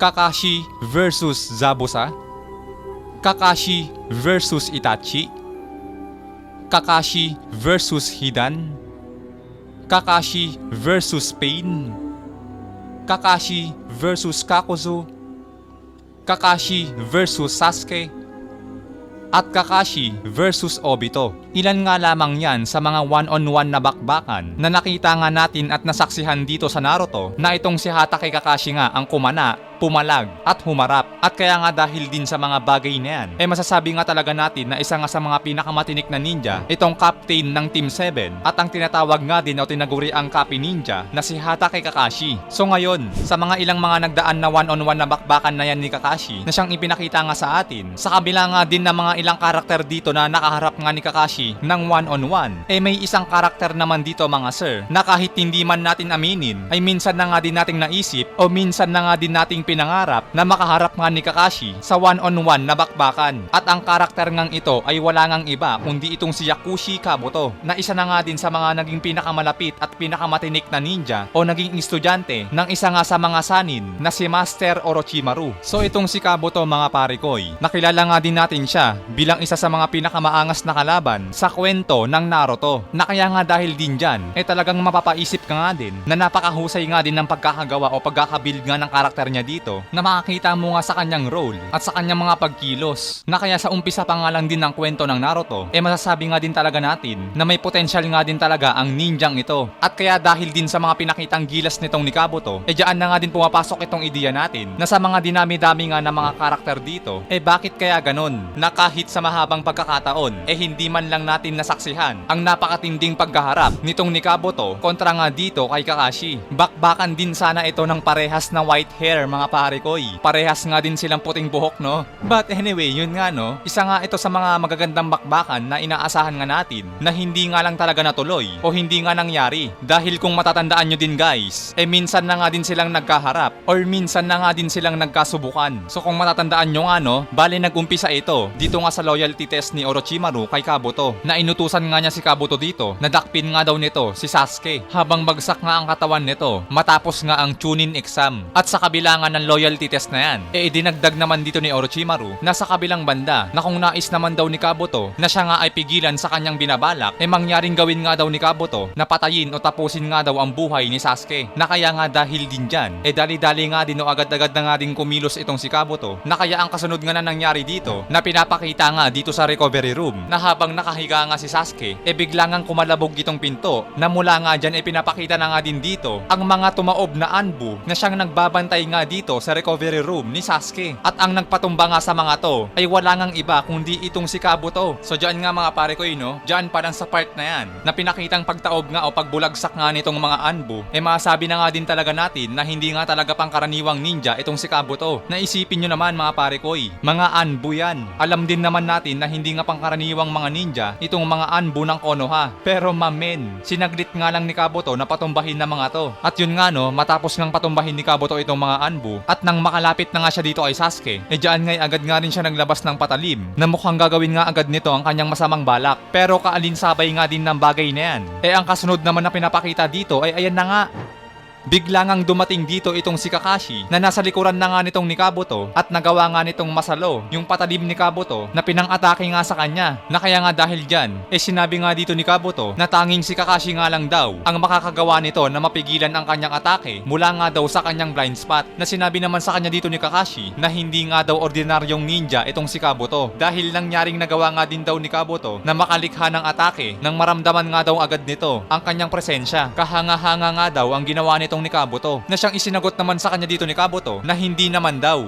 Kakashi versus Zabuza, Kakashi versus Itachi, Kakashi versus Hidan, Kakashi versus Pain, Kakashi versus Kakuzu, Kakashi versus Sasuke, at Kakashi versus Obito. Ilan nga lamang yan sa mga one-on-one na bakbakan na nakita nga natin at nasaksihan dito sa Naruto na itong si Hatake Kakashi nga ang kumana, pumalag at humarap. At kaya nga dahil din sa mga bagay na yan, masasabi nga talaga natin na isa nga sa mga pinakamatinik na ninja itong captain ng Team 7 at ang tinatawag nga din o tinaguri ang Kapi Ninja na si Hatake Kakashi. So ngayon, sa mga ilang mga nagdaan na one-on-one na bakbakan na yan ni Kakashi na siyang ipinakita nga sa atin, sa kabila nga din na mga ilang karakter dito na nakaharap nga ni Kakashi ng one-on-one, may isang karakter naman dito mga sir na kahit hindi man natin aminin ay minsan na nga din nating naisip o minsan na nga din nating pinangarap na makaharap nga ni Kakashi sa one-on-one na bakbakan. At ang karakter ngang ito ay wala ngang iba kundi itong si Yakushi Kabuto na isa na nga din sa mga naging pinakamalapit at pinakamatinik na ninja o naging estudyante ng isa nga sa mga sanin na si Master Orochimaru. So itong si Kabuto mga parikoy, nakilala nga din natin siya bilang isa sa mga pinakamaangas na kalaban sa kwento ng Naruto, na kaya nga dahil din dyan talagang mapapaisip ka nga din na napakahusay nga din ng pagkakagawa o pagkakabuild nga ng karakter niya dito, na makakita mo nga sa kanyang role at sa kanyang mga pagkilos, na kaya sa umpisa pa nga lang din ng kwento ng Naruto masasabi nga din talaga natin na may potensyal nga din talaga ang ninjang ito. At kaya dahil din sa mga pinakitang gilas nitong ni Kabuto, dyan na nga din pumapasok itong ideya natin na sa mga dinami-dami nga ng mga karakter dito, bakit kaya ganon na kahit sa mahabang pagkakataon hindi man lang natin nasaksihan ang napakatinding pagkaharap nitong ni Kabuto kontra nga dito kay Kakashi. Bakbakan din sana ito ng parehas na white hair mga parikoy. Parehas nga din silang puting buhok, no? But anyway, yun nga no, isa nga ito sa mga magagandang bakbakan na inaasahan nga natin na hindi nga lang talaga natuloy o hindi nga nangyari. Dahil kung matatandaan nyo din guys, minsan na nga din silang nagkaharap or minsan na nga din silang nagkasubukan. So kung matatandaan nyo nga no, bali nag-umpisa ito dito nga sa loyalty test ni Orochimaru kay Kabuto, na inutusan nga niya si Kabuto dito na dakpin nga daw nito si Sasuke habang bagsak nga ang katawan nito matapos nga ang Chunin exam. At sa kabila nga ng loyalty test na yan, idinagdag naman dito ni Orochimaru na sa kabilang banda na kung nais naman daw ni Kabuto na siya nga ay pigilan sa kanyang binabalak, mangyaring gawin nga daw ni Kabuto na patayin o tapusin nga daw ang buhay ni Sasuke. Na kaya nga dahil din dyan, dali-dali nga din o agad-agad na nga din kumilos itong si Kabuto, na kaya ang kasunod nga na nangyari dito na pinapakita nga dito sa recovery room na habang nakahiga nga si Sasuke, bigla ngang kumalabog itong pinto na mula nga dyan pinapakita na nga din dito ang mga tumaob na anbu na siyang nagbabantay nga dito sa recovery room ni Sasuke. At ang nagpatumba nga sa mga to ay wala ngang iba kundi itong si Kabuto. So dyan nga mga pare ko no, dyan pa lang sa part na yan na pinakitang pagtaob nga o pagbulagsak nga nitong mga anbu, masasabi na nga din talaga natin na hindi nga talaga pangkaraniwang ninja itong si Kabuto. Naisipin nyo naman mga pare ko, mga anbu yan. Alam din naman natin na hindi nga pangkaraniwang mga ninja itong mga anbu ng Konoha. Pero mamen, sinaglit nga lang ni Kabuto na patumbahin na mga to. At yun nga no, matapos ngang patumbahin ni Kabuto itong mga anbu at nang makalapit na nga siya dito kay Sasuke, dyan ngay agad nga rin siya naglabas ng patalim na mukhang gagawin nga agad nito ang kanyang masamang balak. Pero kaalinsabay nga din ng bagay na yan. Ang kasunod naman na pinapakita dito ay ayan na nga. Bigla ngang dumating dito itong si Kakashi na nasa likuran na nga nitong ni Kabuto at nagawa nga nitong masalo yung patalim ni Kabuto na pinang-atake nga sa kanya. Na kaya nga dahil dyan, sinabi nga dito ni Kabuto na tanging si Kakashi nga lang daw ang makakagawa nito na mapigilan ang kanyang atake mula nga daw sa kanyang blind spot. Na sinabi naman sa kanya dito ni Kakashi na hindi nga daw ordinaryong ninja itong si Kabuto dahil nangyaring nagawa nga din daw ni Kabuto na makalikha ng atake nang maramdaman nga daw agad nito ang kanyang presensya. Kahanga-hanga nga daw ang ginawa nitong ni Kabuto, na siyang isinagot naman sa kanya dito ni Kabuto na hindi naman daw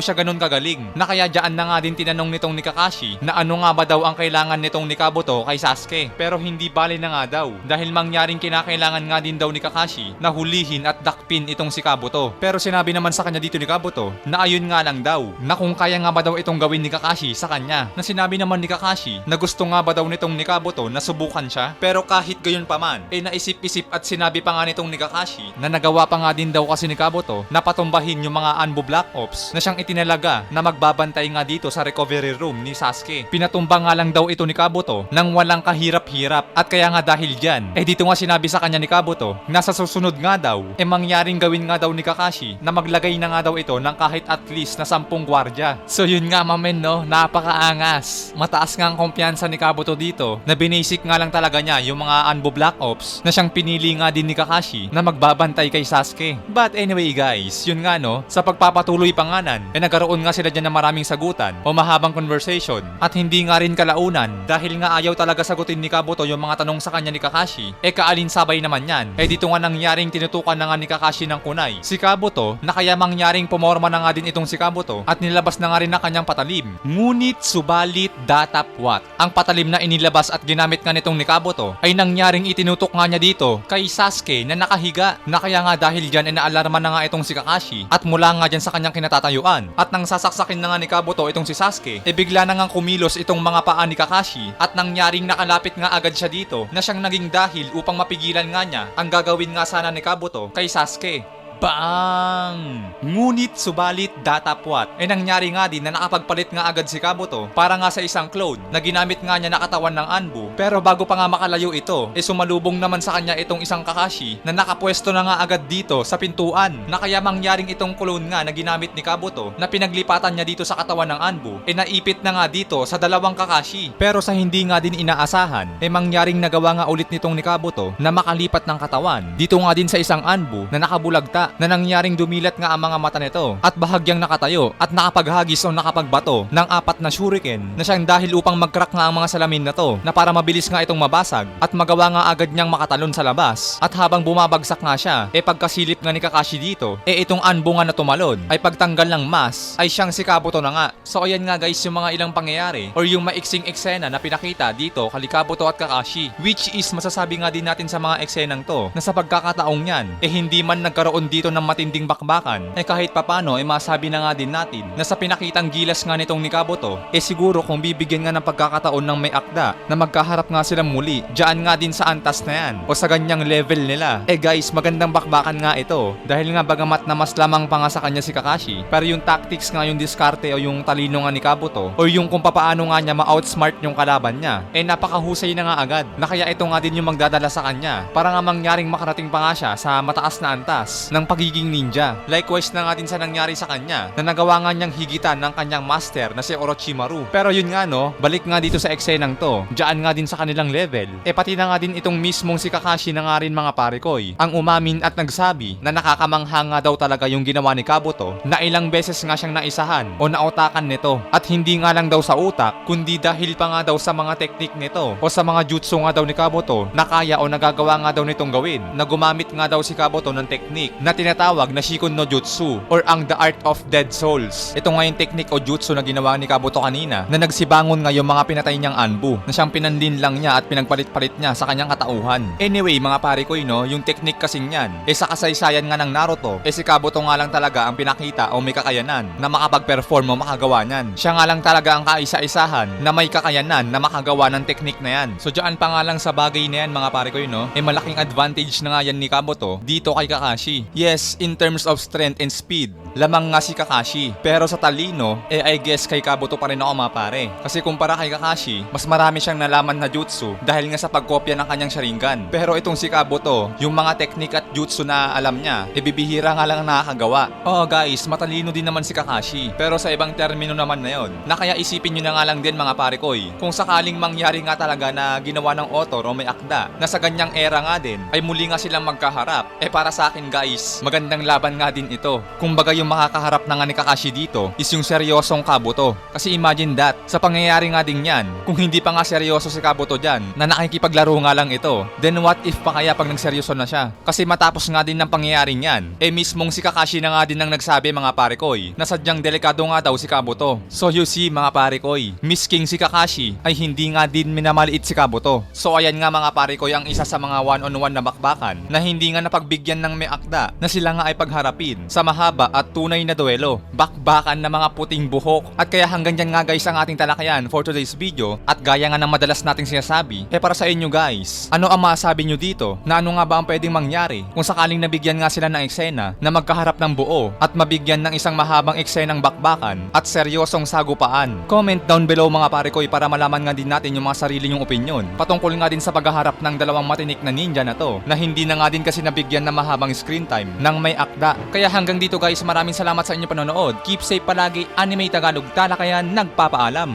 siya ganun kagaling. Na kaya dyan na nga din tinanong nitong ni Kakashi na ano nga ba daw ang kailangan nitong ni Kabuto kay Sasuke. Pero hindi bali na nga daw dahil mangyaring kinakailangan nga din daw ni Kakashi na hulihin at dakpin itong si Kabuto. Pero sinabi naman sa kanya dito ni Kabuto na ayun nga lang daw na kung kaya nga ba daw itong gawin ni Kakashi sa kanya. Na sinabi naman ni Kakashi na gusto nga ba daw nitong ni Kabuto na subukan siya. Pero kahit gayon pa man, naisip-isip at sinabi pa nga nitong ni Kakashi Kakashi na nagawa pa nga din daw kasi ni Kabuto na patumbahin yung mga Anbu Black Ops na siyang itinalaga na magbabantay nga dito sa recovery room ni Sasuke. Pinatumba nga lang daw ito ni Kabuto nang walang kahirap-hirap at kaya nga dahil dyan, dito nga sinabi sa kanya ni Kabuto na sa susunod nga daw, mangyaring gawin nga daw ni Kakashi na maglagay na nga daw ito ng kahit at least na 10 gwardya. So yun nga mamen no, napakaangas. Mataas nga ang kumpiyansa ni Kabuto dito na binasic nga lang talaga niya yung mga Anbu Black Ops na siyang pinili nga din ni Kakashi na magbabantay kay Sasuke. But anyway guys, yun nga no, sa pagpapatuloy panganan, nagkaroon nga sila dyan ng maraming sagutan o mahabang conversation at hindi nga rin kalaunan dahil nga ayaw talaga sagutin ni Kabuto yung mga tanong sa kanya ni Kakashi. Kaalinsabay naman yan. Dito nga nangyaring tinutukan na nga ni Kakashi ng kunay si Kabuto na kaya mangyaring pumorma na nga din itong si Kabuto at nilabas na nga rin na kanyang patalim. Ngunit subalit datapwat, ang patalim na inilabas at ginamit nga nitong ni Kabuto ay nangyaring itinutok nga niya dito kay Sasuke na nakahiga na kaya nga dahil dyan ay naalarma na nga itong si Kakashi at mula nga dyan sa kanyang kinatatayuan at nang sasaksakin na nga ni Kabuto itong si Sasuke bigla na nga kumilos itong mga paa ni Kakashi at nangyaring nakalapit nga agad siya dito na siyang naging dahil upang mapigilan nga niya ang gagawin nga sana ni Kabuto kay Sasuke. Bang! Ngunit subalit datapwat nangyari nga din na nakapagpalit nga agad si Kabuto para nga sa isang clone na ginamit nga niya na katawan ng Anbu pero bago pa nga makalayo ito sumalubong naman sa kanya itong isang Kakashi na nakapwesto na nga agad dito sa pintuan na kaya mangyaring itong clone nga na ginamit ni Kabuto na pinaglipatan niya dito sa katawan ng Anbu naipit na nga dito sa dalawang Kakashi pero sa hindi nga din inaasahan mangyaring nagawa nga ulit nitong ni Kabuto na makalipat ng katawan dito nga din sa isang Anbu na nakabulagta na nangyaring dumilat nga ang mga mata nito at bahagyang nakatayo at nakapaghagis o nakapagbato ng 4 na shuriken na siyang dahil upang mag-crack nga ang mga salamin na to na para mabilis nga itong mabasag at magawa nga agad niyang makatalon sa labas at habang bumabagsak nga siya pagkasilip nga ni Kakashi dito itong Anbu nga na tumalon ay pagtanggal ng mask ay siyang si Kabuto na nga. So ayan nga guys yung mga ilang pangyayari or yung maiksing eksena na pinakita dito kay Kabuto at Kakashi which is masasabi nga din natin sa mga eksenang to na sa pagkakataong yan hindi man nagkaroon dito ng matinding bakbakan kahit papano masabi na nga din natin na sa pinakitang gilas nga nitong ni Kabuto siguro kung bibigyan nga ng pagkakataon ng may akda na magkaharap nga sila muli dyan nga din sa antas na yan o sa ganyang level nila guys magandang bakbakan nga ito dahil nga bagamat na mas lamang pa nga sa kanya si Kakashi pero yung tactics nga yung diskarte o yung talino nga ni Kabuto o yung kung papaano nga niya ma-outsmart yung kalaban niya napakahusay na nga agad na kaya ito nga din yung magdadala sa kanya para nga mangyaring makarating pa nga siya sa mataas na antas ng pagiging ninja. Likewise na nga din sa nangyari sa kanya na nagawa nga niyang higitan ng kanyang master na si Orochimaru. Pero yun nga no, balik nga dito sa eksenang to, dyan nga din sa kanilang level. Pati na nga din itong mismong si Kakashi na nga rin mga parekoy ang umamin at nagsabi na nakakamangha nga daw talaga yung ginawa ni Kabuto na ilang beses nga siyang naisahan o nautakan nito at hindi nga lang daw sa utak kundi dahil pa nga daw sa mga teknik nito o sa mga jutsu nga daw ni Kabuto na kaya o nagagawa nga daw nitong gawin na gumamit nga daw si Kabuto ng teknik na tinatawag na Shikun no Jutsu or ang The Art of Dead Souls. Ito nga yung teknik o jutsu na ginawa ni Kabuto kanina na nagsibangon nga yung mga pinatay niyang Anbu na siyang pinandin lang niya at pinagpalit-palit niya sa kanyang katauhan. Anyway mga pare ko yung teknik kasing yan sa kasaysayan nga ng Naruto si Kabuto nga lang talaga ang pinakita o may kakayanan na makapag-perform o makagawa niyan. Siya nga lang talaga ang kaisa-isahan na may kakayanan na makagawa ng teknik na yan. So dyan pa nga lang sa bagay na yan mga pare ko malaking advantage na nga yan ni Kabuto dito kay Kakashi. Yes, in terms of strength and speed, lamang nga si Kakashi. Pero sa talino, I guess kay Kabuto pa rin ako mga pare. Kasi kumpara kay Kakashi, mas marami siyang nalaman na jutsu dahil nga sa pagkopya ng kanyang Sharingan. Pero itong si Kabuto, yung mga teknik at jutsu na alam niya, bibihira nga lang ang nakakagawa. Oo guys, matalino din naman si Kakashi. Pero sa ibang termino naman na yon, na kaya isipin nyo na nga lang din mga pare koy, kung sakaling mangyari nga talaga na ginawa ng author o may akda, na sa ganyang era nga din, ay muli nga silang magkaharap. Para sa akin guys, magandang laban nga din ito. Kumbaga yung makakaharap na nga ni Kakashi dito is yung seryosong Kabuto. Kasi imagine that, sa pangyayari nga din yan, kung hindi pa nga seryoso si Kabuto dyan, na nakikipaglaro nga lang ito, then what if pa kaya pag nagseryoso na siya? Kasi matapos nga din ng pangyayari yan, mismong si Kakashi na nga din ang nagsabi mga pare koy, na sadyang delikado nga daw si Kabuto. So you see mga pare koy, Miss King si Kakashi ay hindi nga din minamaliit si Kabuto. So ayan nga mga pare koy ang isa sa mga one-on-one na bakbakan na hindi nga napagbigyan ng may akda na sila nga ay pagharapin sa mahaba at tunay na duelo, bakbakan na mga puting buhok. At kaya hanggang dyan nga guys ang ating talakayan for today's video. At gaya nga ng madalas nating sinasabi, para sa inyo guys, ano ang masasabi nyo dito? Na ano nga ba ang pwedeng mangyari kung sakaling nabigyan nga sila ng eksena na magkaharap ng buo at mabigyan ng isang mahabang eksenang bakbakan at seryosong sagupaan? Comment down below mga pare ko para malaman nga din natin yung mga sarili nyong opinion patungkol nga din sa paghaharap ng dalawang matinik na ninja na to na hindi na nga din kasi nabigyan ng mahabang screen time ng may akda. Kaya hanggang dito guys, maraming salamat sa inyong panonood. Keep safe palagi. Anime Tagalog Talakayan nagpapaalam.